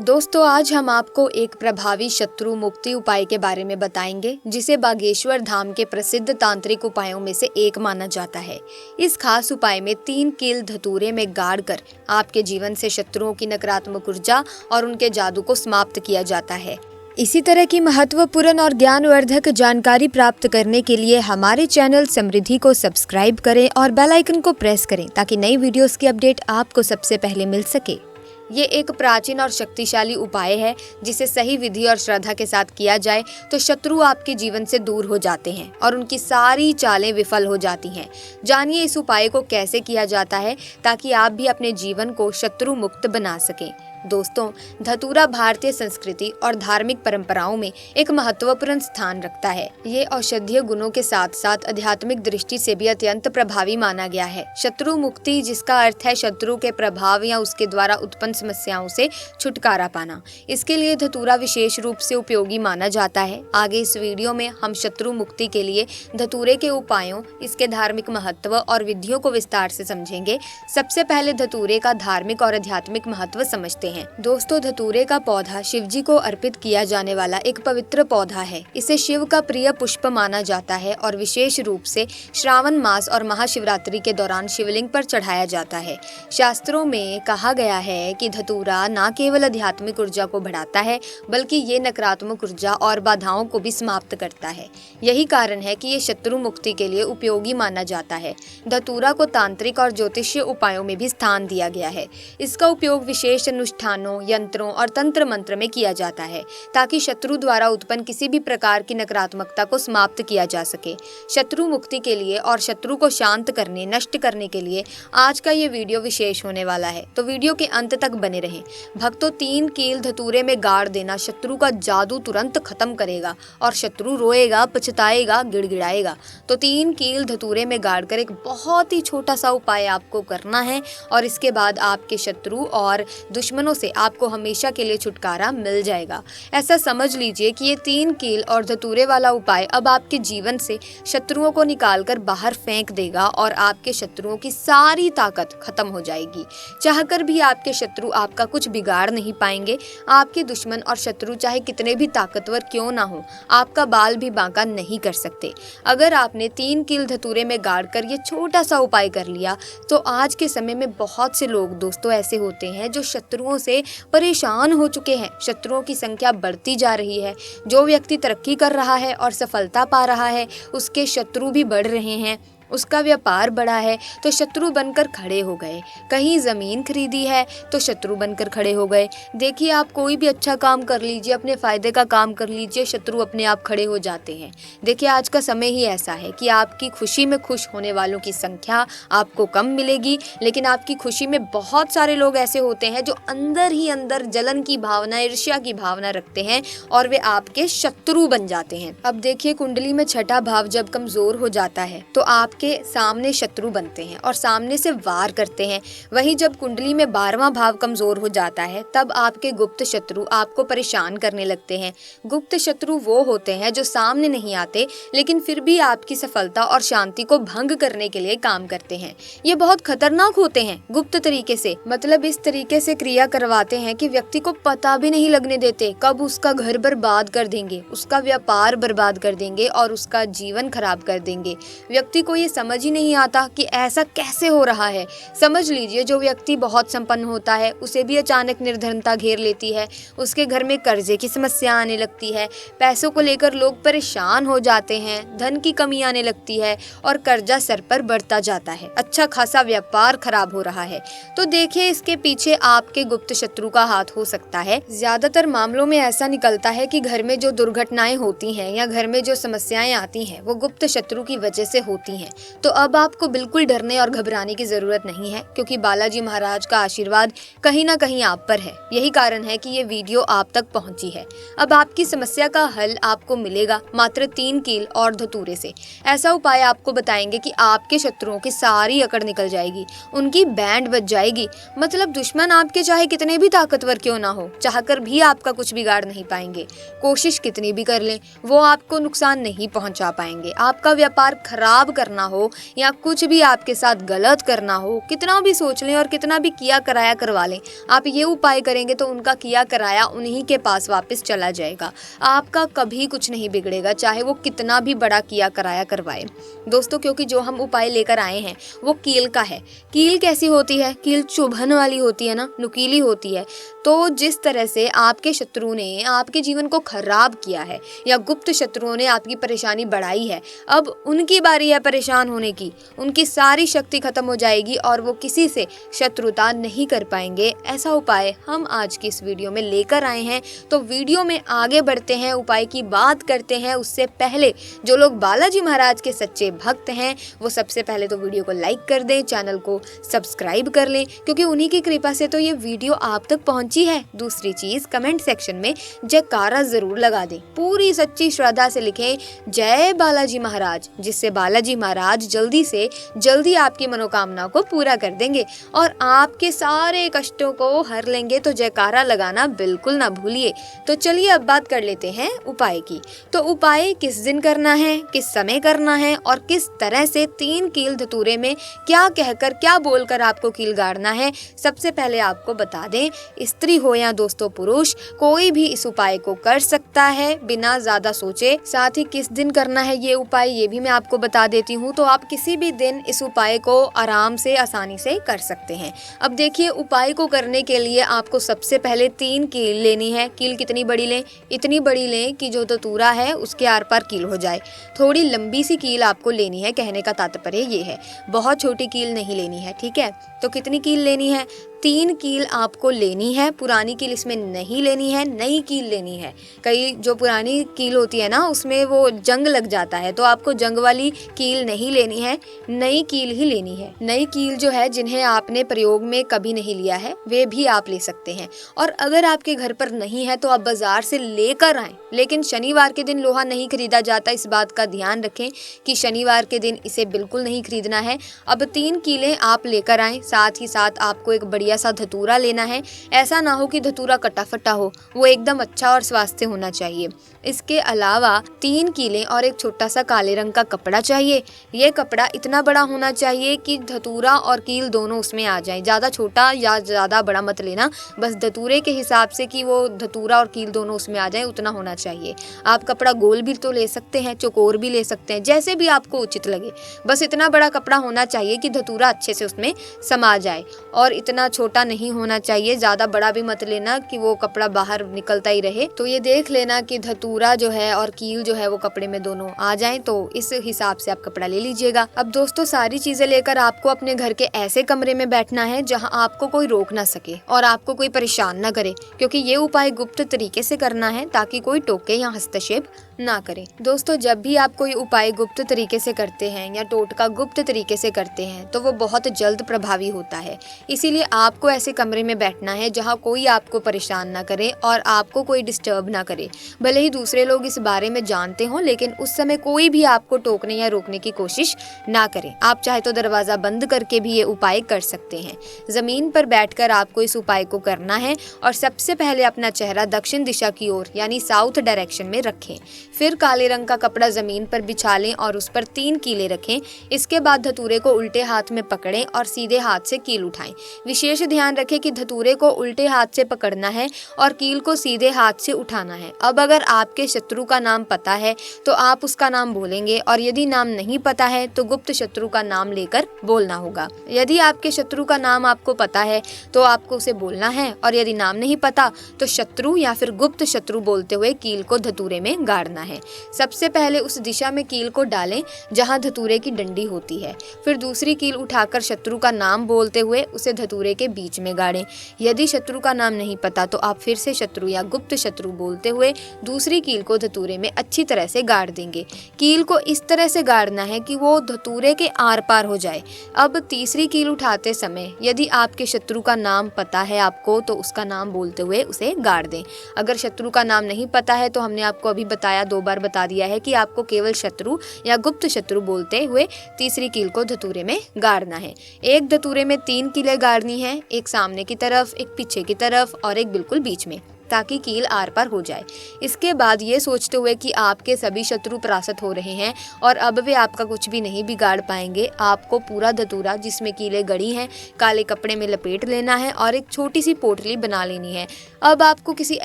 दोस्तों आज हम आपको एक प्रभावी शत्रु मुक्ति उपाय के बारे में बताएंगे जिसे बागेश्वर धाम के प्रसिद्ध तांत्रिक उपायों में से एक माना जाता है। इस खास उपाय में 3 कील धतूरे में गाड़ कर आपके जीवन से शत्रुओं की नकारात्मक ऊर्जा और उनके जादू को समाप्त किया जाता है। इसी तरह की महत्वपूर्ण और ज्ञानवर्धक जानकारी प्राप्त करने के लिए हमारे चैनल समृद्धि को सब्सक्राइब करें और बेल आइकन को प्रेस करें ताकि नई वीडियोस की अपडेट आपको सबसे पहले मिल सके। ये एक प्राचीन और शक्तिशाली उपाय है जिसे सही विधि और श्रद्धा के साथ किया जाए तो शत्रु आपके जीवन से दूर हो जाते हैं और उनकी सारी चालें विफल हो जाती हैं। जानिए इस उपाय को कैसे किया जाता है ताकि आप भी अपने जीवन को शत्रु मुक्त बना सकें। दोस्तों, धतूरा भारतीय संस्कृति और धार्मिक परंपराओं में एक महत्वपूर्ण स्थान रखता है। ये औषधीय गुणों के साथ साथ आध्यात्मिक दृष्टि से भी अत्यंत प्रभावी माना गया है। शत्रु मुक्ति, जिसका अर्थ है शत्रु के प्रभाव या उसके द्वारा उत्पन्न समस्याओं से छुटकारा पाना, इसके लिए धतूरा विशेष रूप से उपयोगी माना जाता है। आगे इस वीडियो में हम शत्रु मुक्ति के लिए धतूरे के उपायों, इसके धार्मिक महत्व और विधियों को विस्तार से समझेंगे। सबसे पहले धतूरे का धार्मिक और आध्यात्मिक महत्व समझते हैं। दोस्तों, धतूरे का पौधा शिवजी को अर्पित किया जाने वाला एक पवित्र पौधा है। इसे शिव का प्रिय पुष्प माना जाता है और विशेष रूप से श्रावण मास और महाशिवरात्रि के दौरान शिवलिंग पर चढ़ाया जाता है। शास्त्रों में कहा गया है कि धतूरा न केवल आध्यात्मिक ऊर्जा को बढ़ाता है बल्कि ये नकारात्मक ऊर्जा और बाधाओं को भी समाप्त करता है। यही कारण है कि ये शत्रु मुक्ति के लिए उपयोगी माना जाता है। धतूरा को तांत्रिक और ज्योतिषीय उपायों में भी स्थान दिया गया है। इसका उपयोग विशेष अनुष्ठानों, यंत्रों और तंत्र मंत्र में किया जाता है ताकि शत्रु द्वारा उत्पन्न किसी भी प्रकार की नकारात्मकता को समाप्त किया जा सके। शत्रु मुक्ति के लिए और शत्रु को शांत करने, नष्ट करने के लिए आज का ये वीडियो विशेष होने वाला है, तो वीडियो के अंत तक बने रहें। भक्तों, 3 कील धतूरे में गाड़ देना शत्रु का जादू तुरंत खत्म करेगा और शत्रु रोएगा, पछताएगा, गिड़गिड़ाएगा। तो 3 कील धतूरे में गाड़ कर एक बहुत ही छोटा सा उपाय आपको करना है और इसके बाद आपके शत्रु और दुश्मनों से आपको हमेशा के लिए छुटकारा मिल जाएगा। ऐसा समझ लीजिए कि ये 3 कील और धतूरे वाला उपाय अब आपके जीवन से शत्रुओं को निकालकर बाहर फेंक देगा और आपके शत्रुओं की सारी ताकत खत्म हो जाएगी। चाहकर भी आपके शत्रु आपका कुछ बिगाड़ नहीं पाएंगे। आपके दुश्मन और शत्रु चाहे कितने भी ताकतवर क्यों ना हो, आपका बाल भी बांका नहीं कर सकते। अगर आपने 3 कील धतूरे में गाड़ कर ये छोटा सा उपाय कर लिया तो आज के समय में बहुत से लोग दोस्तों ऐसे होते हैं जो शत्रुओं से परेशान हो चुके हैं। शत्रुओं की संख्या बढ़ती जा रही है। जो व्यक्ति तरक्की कर रहा है और सफलता पा रहा है, उसके शत्रु भी बढ़ रहे हैं। उसका व्यापार बढ़ा है तो शत्रु बनकर खड़े हो गए। कहीं ज़मीन खरीदी है तो शत्रु बनकर खड़े हो गए। देखिए, आप कोई भी अच्छा काम कर लीजिए, अपने फ़ायदे का काम कर लीजिए, शत्रु अपने आप खड़े हो जाते हैं। देखिए, आज का समय ही ऐसा है कि आपकी खुशी में खुश होने वालों की संख्या आपको कम मिलेगी, लेकिन आपकी खुशी में बहुत सारे लोग ऐसे होते हैं जो अंदर ही अंदर जलन की भावना, ईर्ष्या की भावना रखते हैं और वे आपके शत्रु बन जाते हैं। अब देखिए, कुंडली में 6ठा भाव जब कमज़ोर हो जाता है तो आपके सामने शत्रु बनते हैं और सामने से वार करते हैं। वहीं जब कुंडली में 12वां भाव कमजोर हो जाता है तब आपके गुप्त शत्रु आपको परेशान करने लगते हैं। गुप्त शत्रु वो होते हैं जो सामने नहीं आते लेकिन फिर भी आपकी सफलता और शांति को भंग करने के लिए काम करते हैं। ये बहुत खतरनाक होते हैं। गुप्त तरीके से मतलब इस तरीके से क्रिया करवाते हैं कि व्यक्ति को पता भी नहीं लगने देते, कब उसका घर बर्बाद कर देंगे, उसका व्यापार बर्बाद कर देंगे और उसका जीवन खराब कर देंगे। व्यक्ति को ये समझ ही नहीं आता कि ऐसा कैसे हो रहा है। समझ लीजिए, जो व्यक्ति बहुत संपन्न होता है उसे भी अचानक निर्धनता घेर लेती है। उसके घर में कर्जे की समस्या आने लगती है। पैसों को लेकर लोग परेशान हो जाते हैं। धन की कमी आने लगती है और कर्जा सर पर बढ़ता जाता है। अच्छा खासा व्यापार खराब हो रहा है। तो देखिए, इसके पीछे आपके गुप्त शत्रु का हाथ हो सकता है। ज्यादातर मामलों में ऐसा निकलता है कि घर में जो दुर्घटनाएं होती हैं या घर में जो समस्याएं आती हैं वो गुप्त शत्रु की वजह से होती हैं। तो अब आपको बिल्कुल डरने और घबराने की जरूरत नहीं है क्योंकि बालाजी महाराज का आशीर्वाद कहीं ना कहीं आप पर है। यही कारण है कि ये वीडियो आप तक पहुंची है। अब आपकी समस्या का हल आपको मिलेगा मात्र 3 कील और धतूरे से। ऐसा उपाय आपको बताएंगे कि आपके शत्रुओं की सारी अकड़ निकल जाएगी, उनकी बैंड बज जाएगी। मतलब दुश्मन आपके चाहे कितने भी ताकतवर क्यों ना हो, चाहकर भी आपका कुछ बिगाड़ नहीं पाएंगे। कोशिश कितनी भी कर लें वो आपको नुकसान नहीं पहुंचा पाएंगे। आपका व्यापार खराब करना हो या कुछ भी आपके साथ गलत करना हो, कितना भी सोच लें और कितना भी किया कराया करवा लें, आप ये उपाय करेंगे तो उनका किया कराया उन्हीं के पास वापस चला जाएगा। आपका कभी कुछ नहीं बिगड़ेगा, चाहे वो कितना भी बड़ा किया कराया करवाए दोस्तों। क्योंकि जो हम उपाय लेकर आए हैं वो कील का है। कील कैसी होती है? कील चुभन वाली होती है ना, नुकीली होती है। तो जिस तरह से आपके शत्रु ने आपके जीवन को खराब किया है या गुप्त शत्रुओं ने आपकी परेशानी बढ़ाई है, अब उनकी बारी है परेशान होने की। उनकी सारी शक्ति खत्म हो जाएगी और वो किसी से शत्रुता नहीं कर पाएंगे। ऐसा उपाय हम आज की इस वीडियो में लेकर आए हैं। तो वीडियो में आगे बढ़ते हैं, उपाय की बात करते हैं। उससे पहले जो लोग बालाजी महाराज के सच्चे भक्त हैं वो सबसे पहले तो वीडियो को लाइक कर दें, चैनल को सब्सक्राइब कर लें, क्योंकि उन्हीं की कृपा से तो ये वीडियो आप तक पहुंची है। दूसरी चीज, कमेंट सेक्शन में जयकारा जरूर लगा दें, पूरी सच्ची श्रद्धा से लिखें जय बालाजी महाराज, जिससे बालाजी महाराज जल्दी से जल्दी आपकी मनोकामना को पूरा कर देंगे और आपके सारे कष्टों को हर लेंगे। तो जयकारा लगाना बिल्कुल ना भूलिए। तो चलिए अब बात कर लेते हैं उपाय की। तो उपाय किस दिन करना है, किस समय करना है और किस तरह से 3 कील धतूरे में क्या कहकर क्या बोलकर आपको कील गाड़ना है, सबसे पहले आपको बता दें, स्त्री हो या दोस्तों पुरुष, कोई भी इस उपाय को कर सकता है बिना ज्यादा सोचे। साथ ही किस दिन करना है ये उपाय, ये भी मैं आपको बता देती हूँ। तो आप किसी भी दिन इस उपाय को आराम से आसानी से कर सकते हैं। अब देखिए, उपाय को करने के लिए आपको सबसे पहले 3 कील लेनी है। कील कितनी बड़ी लें? इतनी बड़ी लें कि जो धतूरा है उसके आर पार कील हो जाए। थोड़ी लंबी सी कील आपको लेनी है, कहने का तात्पर्य ये है, बहुत छोटी कील नहीं लेनी है, ठीक है। तो कितनी कील लेनी है? 3 कील आपको लेनी है। पुरानी कील इसमें नहीं लेनी है, नई कील लेनी है। कई जो पुरानी कील होती है ना, उसमें वो जंग लग जाता है, तो आपको जंग वाली कील नहीं लेनी है, नई कील ही लेनी है। नई कील जो है, जिन्हें आपने प्रयोग में कभी नहीं लिया है, वे भी आप ले सकते हैं। और अगर आपके घर पर नहीं है तो आप बाजार से लेकर आएं, लेकिन शनिवार के दिन लोहा नहीं खरीदा जाता, इस बात का ध्यान रखें कि शनिवार के दिन इसे बिल्कुल नहीं खरीदना है। अब 3 कीलें आप लेकर आएं। साथ ही साथ आपको एक बढ़िया सा धतूरा लेना है। ऐसा ना हो कि धतूरा कटा फटा हो, वो एकदम अच्छा और स्वास्थ्य होना चाहिए। इसके अलावा 3 कीलें और एक छोटा सा काले रंग का कपड़ा चाहिए। ये कपड़ा इतना बड़ा होना चाहिए कि धतूरा और कील दोनों उसमें आ जाए। ज़्यादा छोटा या ज़्यादा बड़ा मत लेना, बस धतूरे के हिसाब से कि वो धतूरा और कील दोनों उसमें आ जाए, उतना होना चाहिए। आप कपड़ा गोल भी तो ले सकते हैं, चौकोर भी ले सकते हैं, जैसे भी आपको उचित लगे। बस इतना बड़ा कपड़ा होना चाहिए कि धतूरा अच्छे से उसमें समा जाए, और इतना छोटा नहीं होना चाहिए, ज़्यादा बड़ा भी मत लेना कि वो कपड़ा बाहर निकलता ही रहे। तो ये देख लेना कि धतूरा जो है और कील जो है वो कपड़े में दोनों आ जाएं, तो इस हिसाब से आप कपड़ा ले लीजिएगा। अब दोस्तों, सारी चीजें लेकर आपको अपने घर के ऐसे कमरे में बैठना है जहां आपको कोई रोक ना सके और आपको कोई परेशान ना करे, क्योंकि ये उपाय गुप्त तरीके से करना है ताकि कोई टोके या हस्तक्षेप ना करे। दोस्तों, जब भी आप कोई उपाय गुप्त तरीके से करते हैं या टोटका गुप्त तरीके से करते हैं तो वो बहुत जल्द प्रभावी होता है। इसीलिए आपको ऐसे कमरे में बैठना है जहां कोई आपको परेशान ना करे और आपको कोई डिस्टर्ब ना करे। भले ही दूसरे लोग इस बारे में जानते हों, लेकिन उस समय कोई भी आपको टोकने या रोकने की कोशिश ना करे। आप चाहे तो दरवाजा बंद करके भी ये उपाय कर सकते हैं। जमीन पर बैठकर आपको इस उपाय को करना है और सबसे पहले अपना चेहरा दक्षिण दिशा की ओर यानी साउथ डायरेक्शन में रखें। फिर काले रंग का कपड़ा जमीन पर बिछा लें और उस पर 3 कीलें रखें। इसके बाद धतूरे को उल्टे हाथ में पकड़ें और सीधे हाथ से कील उठाएं। विशेष ध्यान रखें कि धतूरे को उल्टे हाथ से पकड़ना है और कील को सीधे हाथ से उठाना है। अब अगर आपके शत्रु का नाम पता है तो आप उसका नाम बोलेंगे, और यदि नाम नहीं पता है तो गुप्त शत्रु का नाम लेकर बोलना होगा। यदि आपके शत्रु का नाम आपको पता है तो आपको उसे बोलना है, और यदि नाम नहीं पता तो शत्रु या फिर गुप्त शत्रु बोलते हुए कील को धतूरे में गाड़ना है। सबसे पहले उस दिशा में कील को डालें जहां धतूरे की डंडी होती है। फिर दूसरी कील उठाकर शत्रु का नाम बोलते हुए उसे धतूरे के बीच में गाड़ें। यदि शत्रु का नाम नहीं पता तो आप फिर से शत्रु या गुप्त शत्रु बोलते हुए दूसरी कील को धतूरे में अच्छी तरह से गाड़ देंगे। कील को इस तरह से गाड़ना है कि वो धतूरे के आर पार हो जाए। अब तीसरी कील उठाते समय यदि आपके शत्रु का नाम पता है आपको तो उसका नाम बोलते हुए उसे गाड़ दें। अगर शत्रु का नाम नहीं पता है तो हमने आपको अभी बताया, 2 बार बता दिया है कि आपको केवल शत्रु या गुप्त शत्रु बोलते हुए तीसरी कील को धतूरे में गाड़ना है। एक धतूरे में 3 कीलें गाड़नी है, एक सामने की तरफ, एक पीछे की तरफ और एक बिल्कुल बीच में। ताकि कील आर पार हो जाए। इसके बाद ये सोचते हुए कि आपके सभी शत्रु परास्त हो रहे हैं और अब वे आपका कुछ भी नहीं बिगाड़ पाएंगे, आपको पूरा धतूरा जिसमें कीलें गड़ी हैं काले कपड़े में लपेट लेना है और एक छोटी सी पोटली बना लेनी है। अब आपको किसी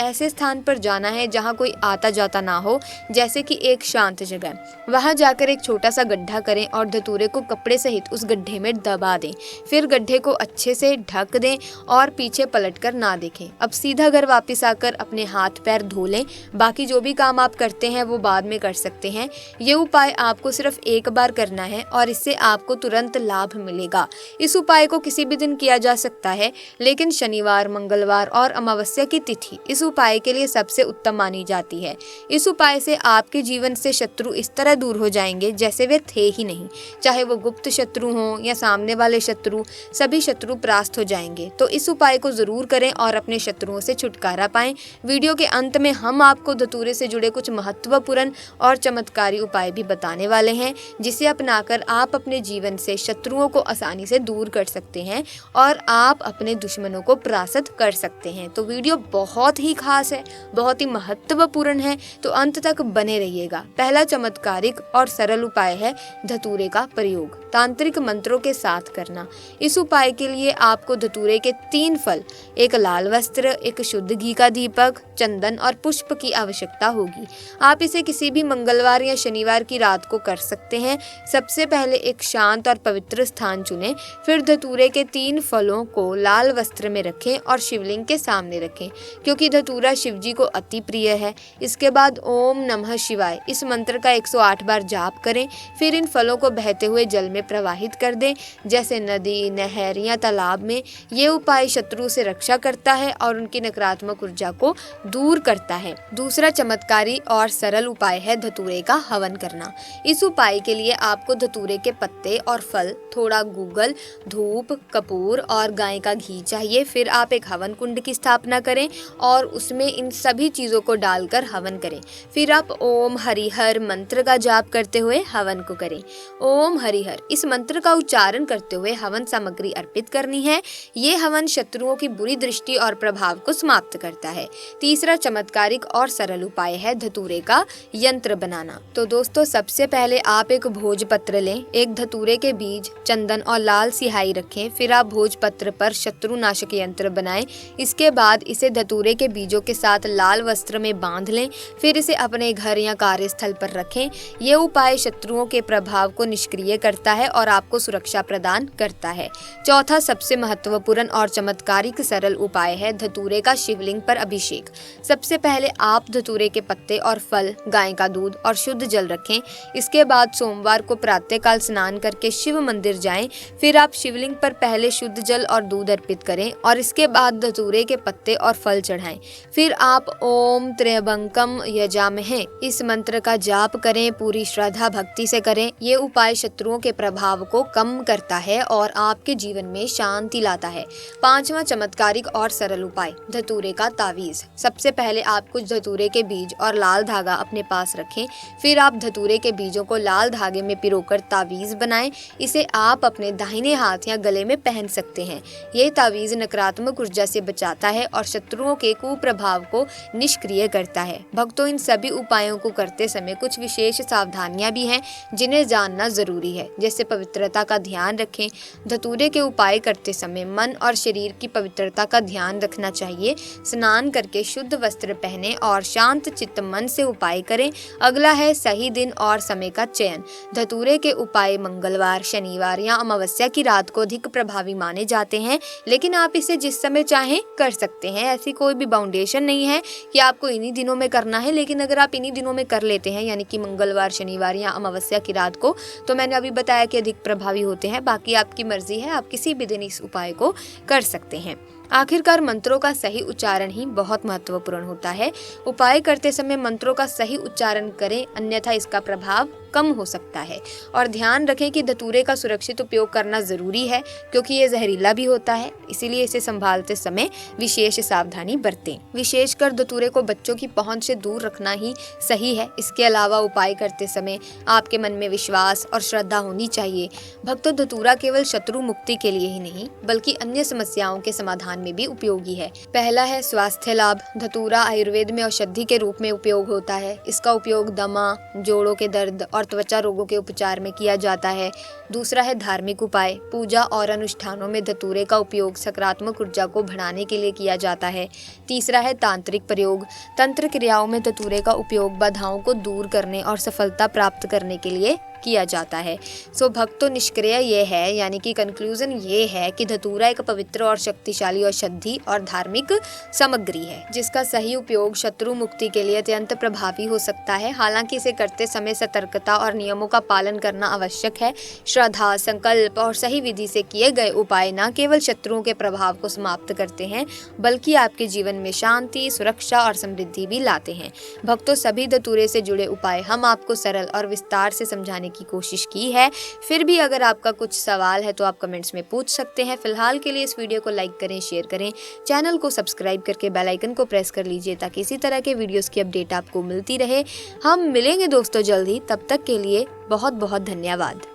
ऐसे स्थान पर जाना है जहाँ कोई आता जाता ना हो, जैसे कि एक शांत जगह। वहाँ जाकर एक छोटा सा गड्ढा करें और धतूरे को कपड़े सहित उस गड्ढे में दबा दें। फिर गड्ढे को अच्छे से ढक दें और पीछे पलटकर ना देखें। अब सीधा घर वापस आकर अपने हाथ पैर धो लें। बाकी जो भी काम आप करते हैं वो बाद में कर सकते हैं। ये उपाय आपको सिर्फ एक बार करना है और इससे आपको तुरंत लाभ मिलेगा। इस उपाय को किसी भी दिन किया जा सकता है, लेकिन शनिवार, मंगलवार और अमावस्या की तिथि इस उपाय के लिए सबसे उत्तम मानी जाती है। इस उपाय से आपके जीवन से शत्रु इस तरह दूर हो जाएंगे जैसे वे थे ही नहीं। चाहे वो गुप्त शत्रु हों या सामने वाले शत्रु, सभी शत्रु परास्त हो जाएंगे। तो इस उपाय को जरूर करें और अपने शत्रुओं से छुटकारा पाएं। वीडियो के अंत में हम आपको धतूरे से जुड़े कुछ महत्वपूर्ण और चमत्कारी उपाय भी बताने वाले हैं, जिसे अपनाकर आप अपने जीवन से शत्रुओं को आसानी से दूर कर सकते हैं और आप अपने दुश्मनों को परास्त कर सकते हैं। तो वीडियो बहुत ही खास है, बहुत ही महत्वपूर्ण है, तो अंत तक बने रहिएगा। पहला चमत्कारिक और सरल उपाय है धतूरे का प्रयोग तांत्रिक मंत्रों के साथ करना। इस उपाय के लिए आपको धतूरे के 3 फल, एक लाल वस्त्र, एक शुद्ध घी का दीपक, चंदन और पुष्प की आवश्यकता होगी। आप इसे किसी भी मंगलवार या शनिवार की रात को कर सकते हैं। सबसे पहले एक शांत और पवित्र स्थान चुनें, फिर धतूरे के 3 फलों को लाल वस्त्र में रखें और शिवलिंग के सामने रखें, क्योंकि धतूरा शिवजी को अति प्रिय है। इसके बाद ओम नमः शिवाय इस मंत्र का 108 बार जाप करें। फिर इन फलों को बहते हुए जल में प्रवाहित कर दें, जैसे नदी, नहर या तालाब में। ये उपाय शत्रु से रक्षा करता है और उनकी नकारात्मक ऊर्जा को दूर करता है। दूसरा चमत्कारी और सरल उपाय है धतूरे का हवन करना। इस उपाय के लिए आपको धतूरे के पत्ते और फल, थोड़ा गूगल, धूप, कपूर और गाय का घी चाहिए। फिर आप एक हवन कुंड की स्थापना करें और उसमें इन सभी चीजों को डालकर हवन करें। फिर आप ओम हरिहर मंत्र का जाप करते हुए हवन को करें। ओम हरिहर इस मंत्र का उच्चारण करते हुए हवन सामग्री अर्पित करनी है। ये हवन शत्रुओं की बुरी दृष्टि और प्रभाव को समाप्त करता है। तीसरा चमत्कारिक और सरल उपाय है धतूरे का यंत्र बनाना। तो दोस्तों, सबसे पहले आप एक भोजपत्र लें, एक धतूरे के बीज, चंदन और लाल सिहाई रखें। फिर आप भोजपत्र पर शत्रुनाशक यंत्र बनाएं। इसके बाद इसे धतूरे के बीजों के साथ लाल वस्त्र में बांध लें। फिर इसे अपने घर या कार्यस्थल पर रखें। यह उपाय शत्रुओं के प्रभाव को निष्क्रिय करता है और आपको सुरक्षा प्रदान करता है। चौथा सबसे महत्वपूर्ण और चमत्कारिक सरल उपाय है धतूरे का शिवलिंग पर अभिषेक। सबसे पहले आप धतूरे के पत्ते और फल, गाय का दूध और शुद्ध जल रखें। इसके बाद सोमवार को प्रातःकाल स्नान करके शिव मंदिर जाएं। फिर आप शिवलिंग पर पहले शुद्ध जल और दूध अर्पित करें और इसके बाद धतूरे के पत्ते और फल चढ़ाएं। फिर आप ओम त्र्यंबकम यजामहे इस मंत्र का जाप करें। पूरी श्रद्धा भक्ति से करें। ये उपाय शत्रुओं के प्रभाव को कम करता है और आपके जीवन में शांति लाता है। पांचवा चमत्कारिक और सरल उपाय धतूरे का तावीज। सबसे पहले आप कुछ धतूरे के बीज और लाल धागा अपने पास रखें। फिर आप धतूरे के बीजों को लाल धागे में पिरोकर तावीज बनाएं। इसे आप अपने दाहिने हाथ या गले में पहन सकते हैं। ये तावीज नकारात्मक ऊर्जा से बचाता है और शत्रुओं के कुप्रभाव को निष्क्रिय करता है। भक्तों, इन सभी उपायों को करते समय कुछ विशेष सावधानियां भी हैं जिन्हें जानना जरूरी है। जैसे पवित्रता का ध्यान रखें। धतूरे के उपाय करते समय मन और शरीर की पवित्रता का ध्यान रखना चाहिए। स्नान करके शुद्ध वस्त्र पहने और शांत चित्त मन से उपाय करें। अगला है सही दिन और समय का चयन। धतूरे के उपाय मंगलवार, शनिवार या अमावस्या की रात को अधिक प्रभावी माने जाते हैं, लेकिन आप इसे जिस समय चाहें कर सकते हैं। ऐसी कोई भी बाउंडेशन नहीं है कि आपको इन्हीं दिनों में करना है, लेकिन अगर आप इन्हीं दिनों में कर लेते हैं, यानी कि मंगलवार, शनिवार या अमावस्या की रात को, तो मैंने अभी बताया कि अधिक प्रभावी होते हैं। बाकी आपकी मर्जी है, आप किसी भी दिन इस उपाय को कर सकते हैं। आखिरकार मंत्रों का सही उच्चारण ही बहुत महत्वपूर्ण होता है। उपाय करते समय मंत्रों का सही उच्चारण करें, अन्यथा इसका प्रभाव कम हो सकता है। और ध्यान रखें कि धतूरे का सुरक्षित उपयोग करना ज़रूरी है क्योंकि ये जहरीला भी होता है, इसीलिए इसे संभालते समय विशेष सावधानी बरतें। विशेषकर धतूरे को बच्चों की पहुंच से दूर रखना ही सही है। इसके अलावा उपाय करते समय आपके मन में विश्वास और श्रद्धा होनी चाहिए। भक्तों, धतूरा केवल शत्रु मुक्ति के लिए ही नहीं बल्कि अन्य समस्याओं के समाधान में भी उपयोगी है। पहला है स्वास्थ्य लाभ। धतूरा आयुर्वेद में औषधि के रूप में उपयोग होता है। इसका उपयोग दमा, जोड़ों के दर्द और त्वचा रोगों के उपचार में किया जाता है। दूसरा है धार्मिक उपाय। पूजा और अनुष्ठानों में धतूरे का उपयोग सकारात्मक ऊर्जा को बढ़ाने के लिए किया जाता है। तीसरा है तांत्रिक प्रयोग। तंत्र क्रियाओं में धतूरे का उपयोग बाधाओं को दूर करने और सफलता प्राप्त करने के लिए किया जाता है। सो भक्तों, निष्क्रिय ये है यानी कि कंक्लूजन ये है कि धतूरा एक पवित्र और शक्तिशाली औषधि और धार्मिक सामग्री है जिसका सही उपयोग शत्रु मुक्ति के लिए अत्यंत प्रभावी हो सकता है। हालांकि इसे करते समय सतर्कता और नियमों का पालन करना आवश्यक है। श्रद्धा, संकल्प और सही विधि से किए गए उपाय न केवल शत्रुओं के प्रभाव को समाप्त करते हैं बल्कि आपके जीवन में शांति, सुरक्षा और समृद्धि भी लाते हैं। भक्तों, सभी धतूरे से जुड़े उपाय हम आपको सरल और विस्तार से समझाने की कोशिश की है। फिर भी अगर आपका कुछ सवाल है तो आप कमेंट्स में पूछ सकते हैं। फिलहाल के लिए इस वीडियो को लाइक करें, शेयर करें, चैनल को सब्सक्राइब करके बेल आइकन को प्रेस कर लीजिए ताकि इसी तरह के वीडियोस की अपडेट आपको मिलती रहे। हम मिलेंगे दोस्तों जल्द ही, तब तक के लिए बहुत बहुत धन्यवाद।